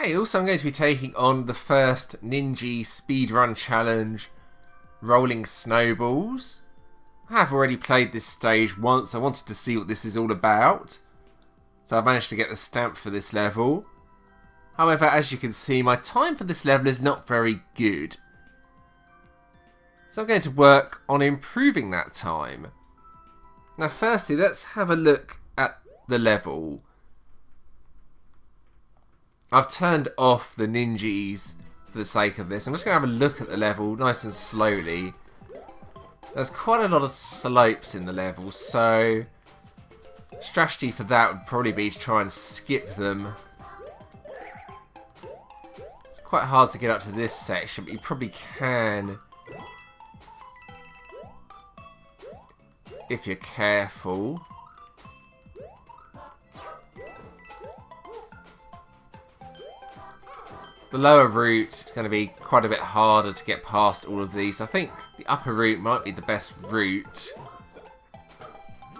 Hey, also I'm going to be taking on the first Ninji Speedrun Challenge, Rolling Snowballs. I have already played this stage once. I wanted to see what this is all about. So I've managed to get the stamp for this level. However, as you can see, my time for this level is not very good. So I'm going to work on improving that time. Now firstly, let's have a look at the level. I've turned off the ninjas for the sake of this. I'm just going to have a look at the level nice and slowly. There's quite a lot of slopes in the level, so strategy for that would probably be to try and skip them. It's quite hard to get up to this section, but you probably can if you're careful. The lower route is going to be quite a bit harder to get past all of these. I think the upper route might be the best route.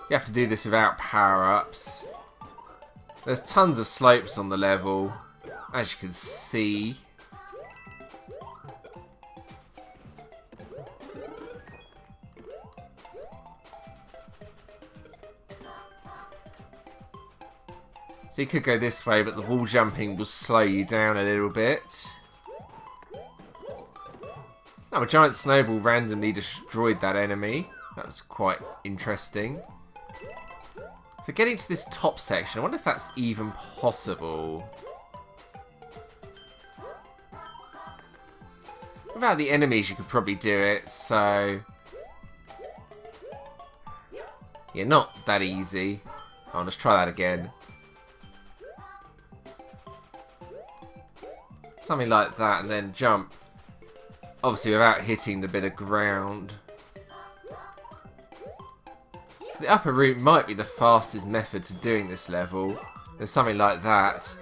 You have to do this without power-ups. There's tons of slopes on the level, as you can see. So you could go this way, but the wall jumping will slow you down a little bit. Now, a giant snowball randomly destroyed that enemy. That was quite interesting. So getting to this top section, I wonder if that's even possible. Without the enemies, you could probably do it, so yeah, not that easy. I'll just try that again. Something like that, and then jump. Obviously without hitting the bit of ground. The upper route might be the fastest method to doing this level. There's something like that.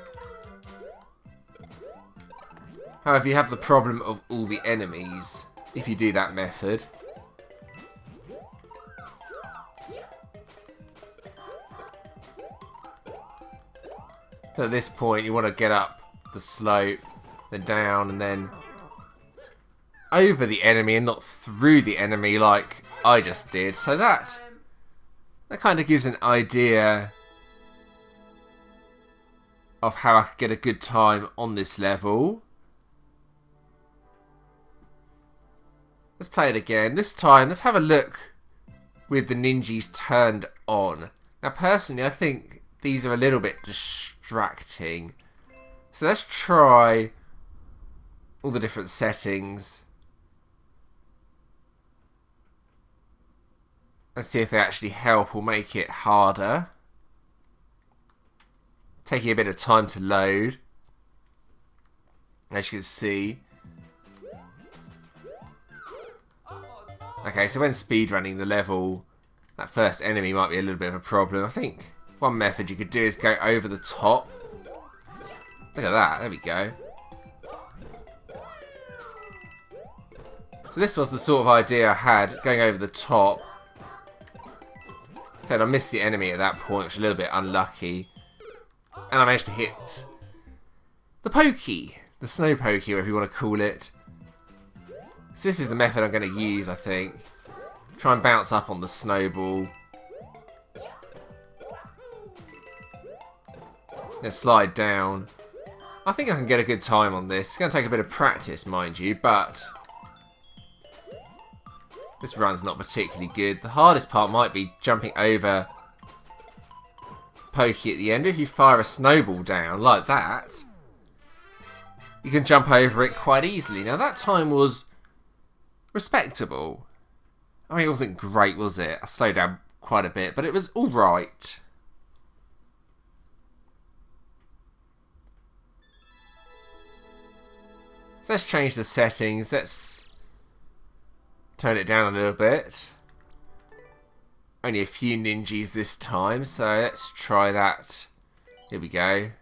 However, you have the problem of all the enemies if you do that method. So at this point you want to get up the slope, then down, and then over the enemy and not through the enemy like I just did. So that kind of gives an idea of how I could get a good time on this level. Let's play it again. This time, let's have a look with the ninjas turned on. Now personally, I think these are a little bit distracting. So let's try all the different settings and see if they actually help or make it harder. Taking a bit of time to load, as you can see. Okay, so when speedrunning the level, that first enemy might be a little bit of a problem. I think one method you could do is go over the top. Look at that, there we go. So this was the sort of idea I had, going over the top. Okay, I missed the enemy at that point, which is a little bit unlucky. And I managed to hit the pokey, the snow pokey, whatever you want to call it. So this is the method I'm going to use, I think. Try and bounce up on the snowball. Then slide down. I think I can get a good time on this. It's going to take a bit of practice, mind you, but this run's not particularly good. The hardest part might be jumping over pokey at the end. If you fire a snowball down like that, you can jump over it quite easily. Now that time was respectable. I mean, it wasn't great, was it? I slowed down quite a bit, but it was alright. So let's change the settings. Let's turn it down a little bit. Only a few ninjas this time, so let's try that. Here we go.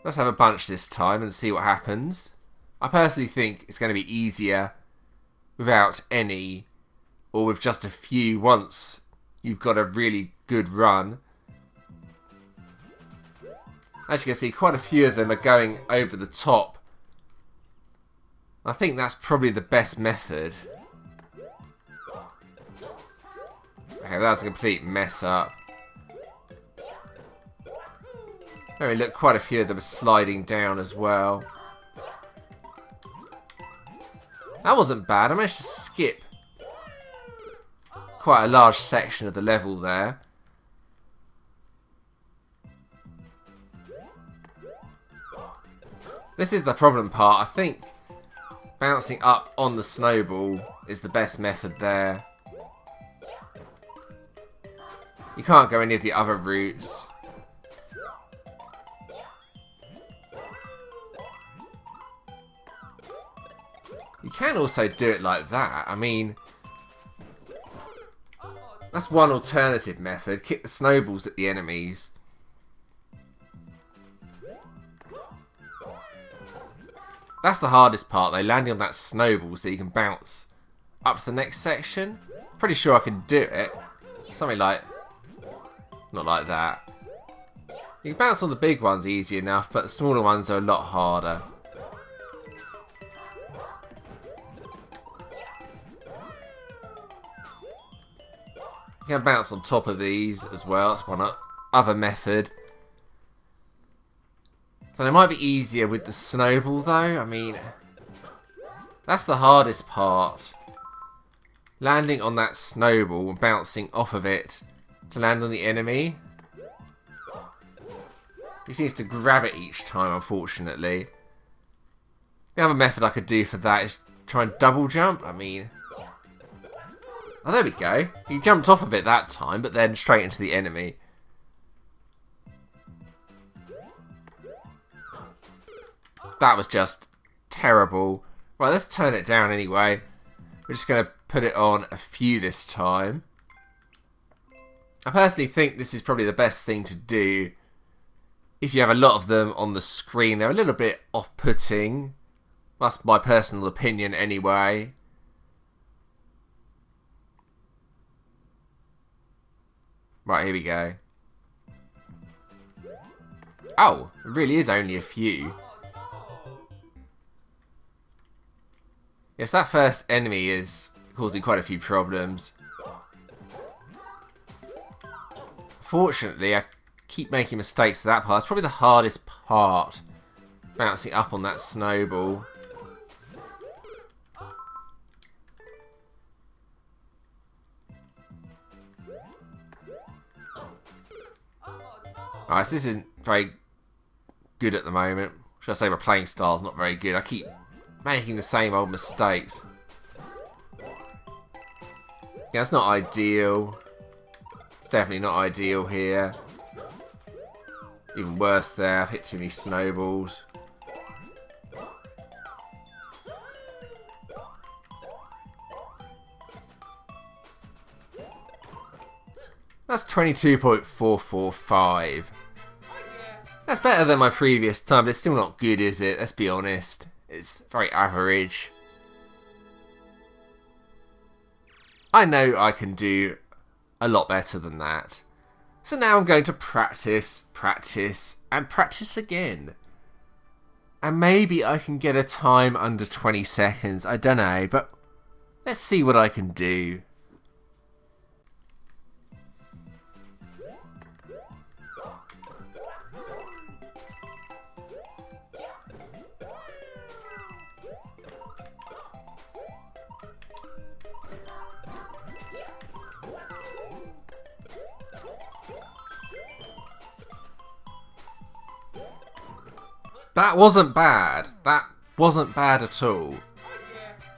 Let's have a bunch this time and see what happens. I personally think it's going to be easier without any, or with just a few once you've got a really good run. As you can see, quite a few of them are going over the top. I think that's probably the best method. Okay, that was a complete mess up. I mean, look, quite a few of them are sliding down as well. That wasn't bad. I managed to skip quite a large section of the level there. This is the problem part. I think bouncing up on the snowball is the best method there. You can't go any of the other routes. You can also do it like that. I mean, that's one alternative method. Kick the snowballs at the enemies. That's the hardest part though, landing on that snowball so you can bounce up to the next section. Pretty sure I can do it. Something like... not like that. You can bounce on the big ones easy enough, but the smaller ones are a lot harder. You can bounce on top of these as well. That's one other method. So it might be easier with the snowball though. I mean, that's the hardest part. Landing on that snowball and bouncing off of it to land on the enemy. He seems to grab it each time, unfortunately. The other method I could do for that is try and double jump. I mean... oh, there we go. He jumped off of it that time, but then straight into the enemy. That was just terrible. Right, let's turn it down anyway. We're just going to put it on a few this time. I personally think this is probably the best thing to do. If you have a lot of them on the screen, they're a little bit off-putting. That's my personal opinion anyway. Right, here we go. Oh, it really is only a few. Yes, that first enemy is causing quite a few problems. Fortunately, I keep making mistakes to that part. It's probably the hardest part, bouncing up on that snowball. Alright, so this isn't very good at the moment. Should I say my playing style's not very good. I keep making the same old mistakes. Yeah, it's not ideal. It's definitely not ideal here. Even worse there, I've hit too many snowballs. That's 22.445. That's better than my previous time, but it's still not good, is it? Let's be honest. It's very average. I know I can do a lot better than that. So now I'm going to practice, practice, and practice again. And maybe I can get a time under 20 seconds. I don't know, but let's see what I can do. That wasn't bad. That wasn't bad at all.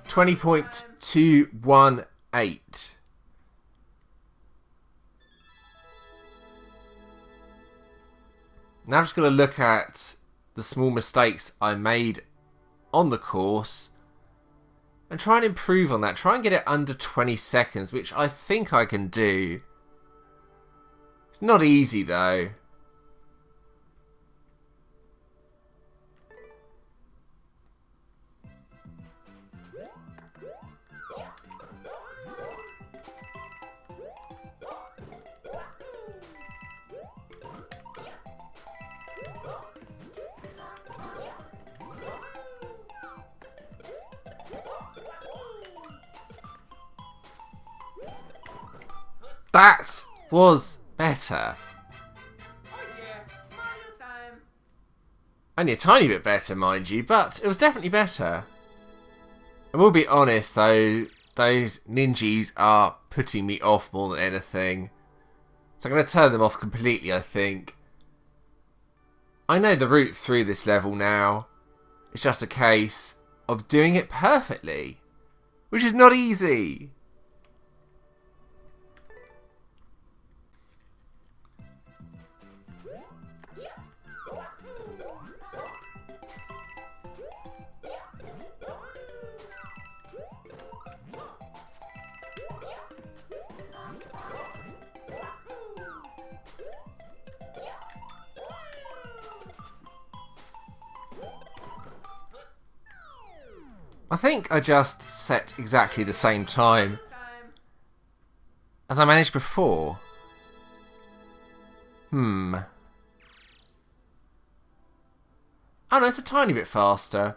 20.218. Now I'm just going to look at the small mistakes I made on the course and try and improve on that. Try and get it under 20 seconds, which I think I can do. It's not easy though. That was better. Only a tiny bit better, mind you, but it was definitely better. I will be honest, though, those ninjas are putting me off more than anything. So I'm going to turn them off completely, I think. I know the route through this level now. It's just a case of doing it perfectly, which is not easy. I think I just set exactly the same time as I managed before. Oh no, it's a tiny bit faster.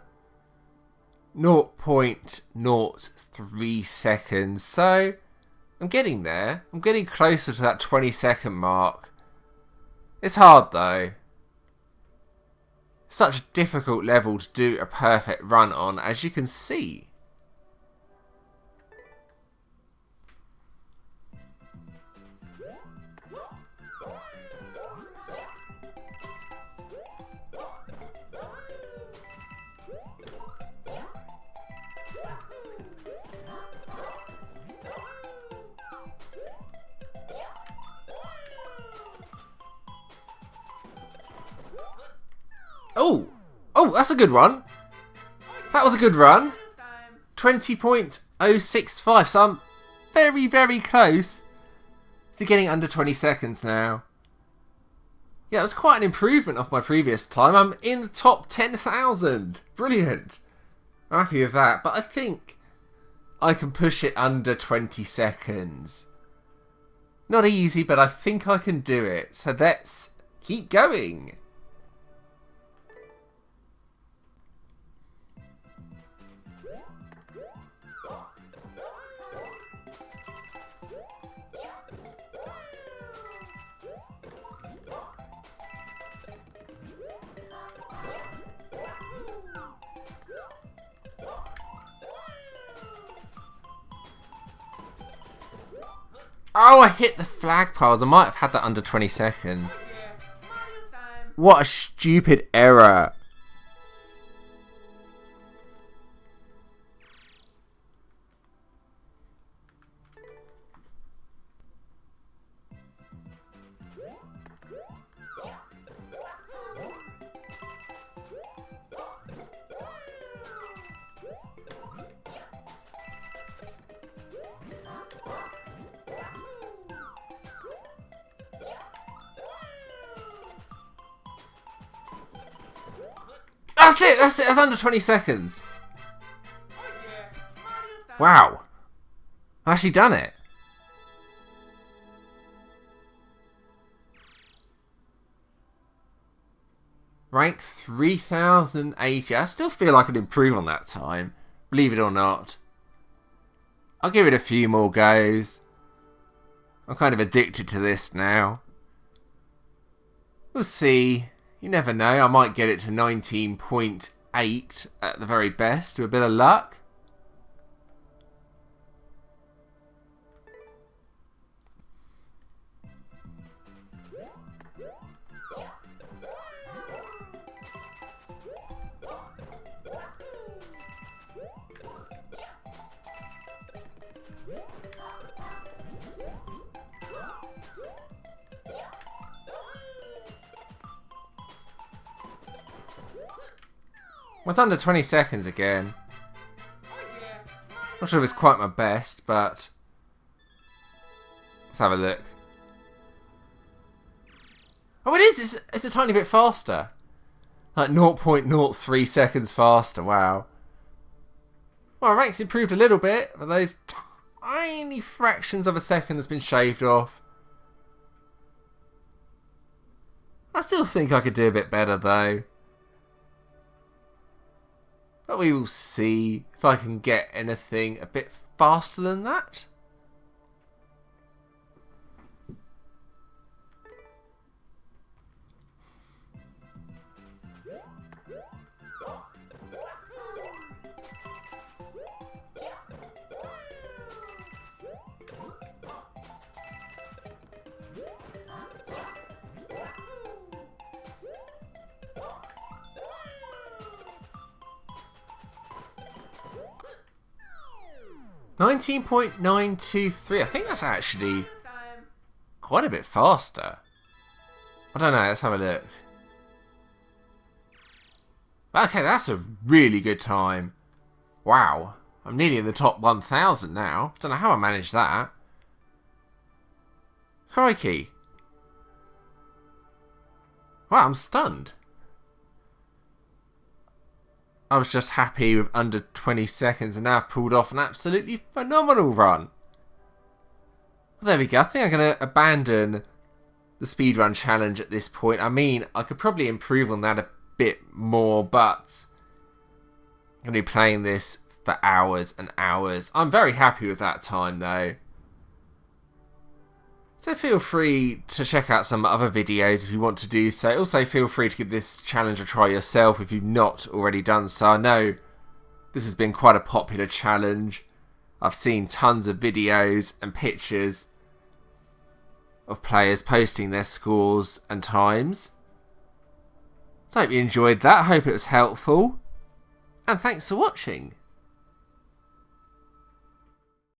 0.03 seconds. So, I'm getting there. I'm getting closer to that 20-second mark. It's hard though. Such a difficult level to do a perfect run on, as you can see. Oh, that's a good run. That was a good run. 20.065, so I'm very, very close to getting under 20 seconds now. Yeah, it was quite an improvement off my previous time. I'm in the top 10,000. Brilliant. I'm happy with that, but I think I can push it under 20 seconds. Not easy, but I think I can do it. So let's keep going. Oh, I hit the flagpoles. I might have had that under 20 seconds. What a stupid error. That's it, that's under 20 seconds. Wow. I've actually done it. Rank 3080. I still feel I could improve on that time, believe it or not. I'll give it a few more goes. I'm kind of addicted to this now. We'll see. You never know, I might get it to 19.8 at the very best with a bit of luck. Well, it's under 20 seconds again. Not sure if it's quite my best, but let's have a look. Oh, it is! It's a tiny bit faster. Like 0.03 seconds faster, wow. Well, rank's improved a little bit, but those tiny fractions of a second that's been shaved off. I still think I could do a bit better, though. But we will see if I can get anything a bit faster than that. 19.923. I think that's actually quite a bit faster. I don't know, let's have a look. Okay, that's a really good time. Wow, I'm nearly in the top 1,000 now. Don't know how I managed that. Crikey. Wow, I'm stunned. I was just happy with under 20 seconds and now I've pulled off an absolutely phenomenal run. Well, there we go. I think I'm going to abandon the speedrun challenge at this point. I mean, I could probably improve on that a bit more, but I'm going to be playing this for hours and hours. I'm very happy with that time though. So feel free to check out some other videos if you want to do so. Also feel free to give this challenge a try yourself if you've not already done so. I know this has been quite a popular challenge. I've seen tons of videos and pictures of players posting their scores and times. So I hope you enjoyed that. I hope it was helpful. And thanks for watching.